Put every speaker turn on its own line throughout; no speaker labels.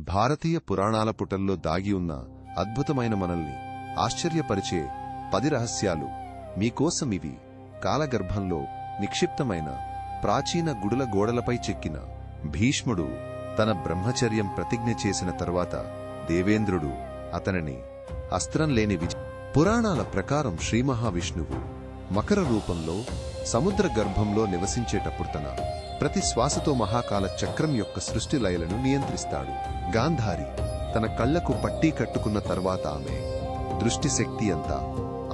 భారతీయ పురాణాల పుటల్లో దాగి ఉన్న అద్భుతమైన మనల్ని ఆశ్చర్యపరిచే 10 రహస్యాలు మీకోసమివి. కాలగర్భంలో నిక్షిప్తమైన ప్రాచీన గుడుల గోడలపై చెక్కిన భీష్ముడు తన బ్రహ్మచర్యం ప్రతిజ్ఞ చేసిన తరువాత దేవేంద్రుడు అతనిని అస్త్రం లేని పురాణాల ప్రకారం శ్రీమహావిష్ణువు మకర రూపంలో సముద్ర గర్భంలో నివసించేటప్పుడు తన ప్రతి శ్వాసతో మహాకాల చక్రం యొక్క సృష్టి లయలను నియంత్రిస్తాడు. గాంధారి తన కళ్లకు పట్టీ కట్టుకున్న తర్వాత ఆమె దృష్టిశక్తి అంతా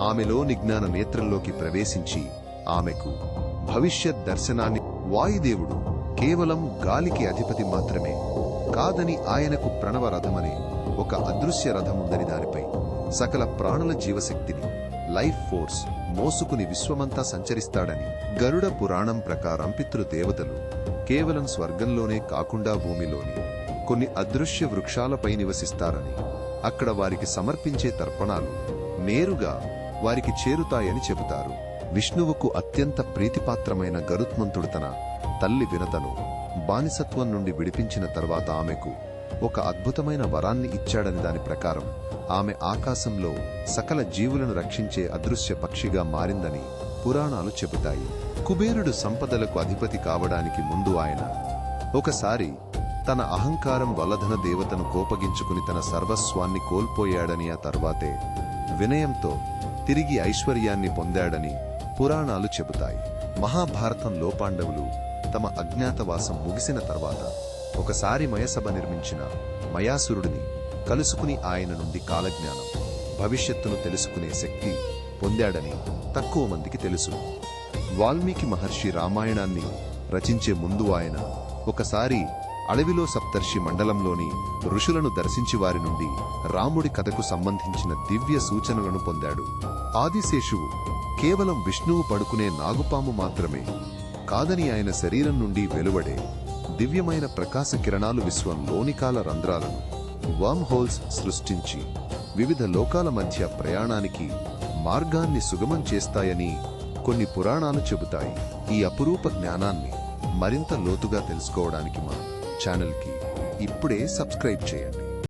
ఆమెలో నిజ్ఞాన నేత్రంలోకి ప్రవేశించి ఆమెకు భవిష్యత్ దర్శనాన్ని. వాయుదేవుడు కేవలం గాలికి అధిపతి మాత్రమే కాదని, ఆయనకు ప్రణవ రథమనే ఒక అదృశ్య రథముందని, దానిపై సకల ప్రాణుల జీవశక్తిని లైఫ్ ఫోర్స్ మోసుకుని విశ్వమంతా సంచరిస్తాడని. గరుడ పురాణం ప్రకారం పితృదేవతలు కేవలం స్వర్గంలోనే కాకుండా భూమిలోని కొన్ని అదృశ్య వృక్షాలపై నివసిస్తారని, అక్కడ వారికి సమర్పించే తర్పణాలు నేరుగా వారికి చేరుతాయని చెబుతారు. విష్ణువుకు అత్యంత ప్రీతిపాత్రమైన గరుత్మంతుడు తన తల్లి వినతను బానిసత్వం నుండి విడిపించిన తర్వాత ఆమెకు ఒక అద్భుతమైన వరాన్ని ఇచ్చాడని, దాని ప్రకారం ఆమె ఆకాశంలో సకల జీవులను రక్షించే అదృశ్య పక్షిగా మారిందని పురాణాలు చెబుతాయి. కుబేరుడు సంపదలకు అధిపతి కావడానికి ముందు ఆయన ఒకసారి తన అహంకారం వల్లధన దేవతను కోపగించుకుని తన సర్వస్వాన్ని కోల్పోయాడని, ఆ తర్వాతే వినయంతో తిరిగి ఐశ్వర్యాన్ని పొందాడని పురాణాలు చెబుతాయి. మహాభారతంలో పాండవులు తమ అజ్ఞాతవాసం ముగిసిన తర్వాత ఒకసారి మయసభ నిర్మించిన మయాసురుడిని కలుసుకుని ఆయన నుండి కాలజ్ఞానం, భవిష్యత్తును తెలుసుకునే శక్తి పొందాడని తక్కువ మందికి తెలుసు. వాల్మీకి మహర్షి రామాయణాన్ని రచించే ముందు ఆయన ఒకసారి అడవిలో సప్తర్షి మండలంలోని ఋషులను దర్శించి వారి నుండి రాముడి కథకు సంబంధించిన దివ్య సూచనలను పొందాడు. ఆదిశేషువు కేవలం విష్ణువు పడుకునే నాగుపాము మాత్రమే కాదని, ఆయన శరీరం నుండి వెలువడే దివ్యమైన ప్రకాశ కిరణాలు విశ్వంలోనికాల రంధ్రాలను వర్మ్ హోల్స్ సృష్టించి వివిధ లోకాల మధ్య ప్రయాణానికి మార్గాన్ని సుగమం చేస్తాయని కొన్ని పురాణాలు చెబుతాయి. ఈ అపురూప జ్ఞానాన్ని మరింత లోతుగా తెలుసుకోవడానికి మా ఛానల్కి ఇప్పుడే సబ్స్క్రైబ్ చేయండి.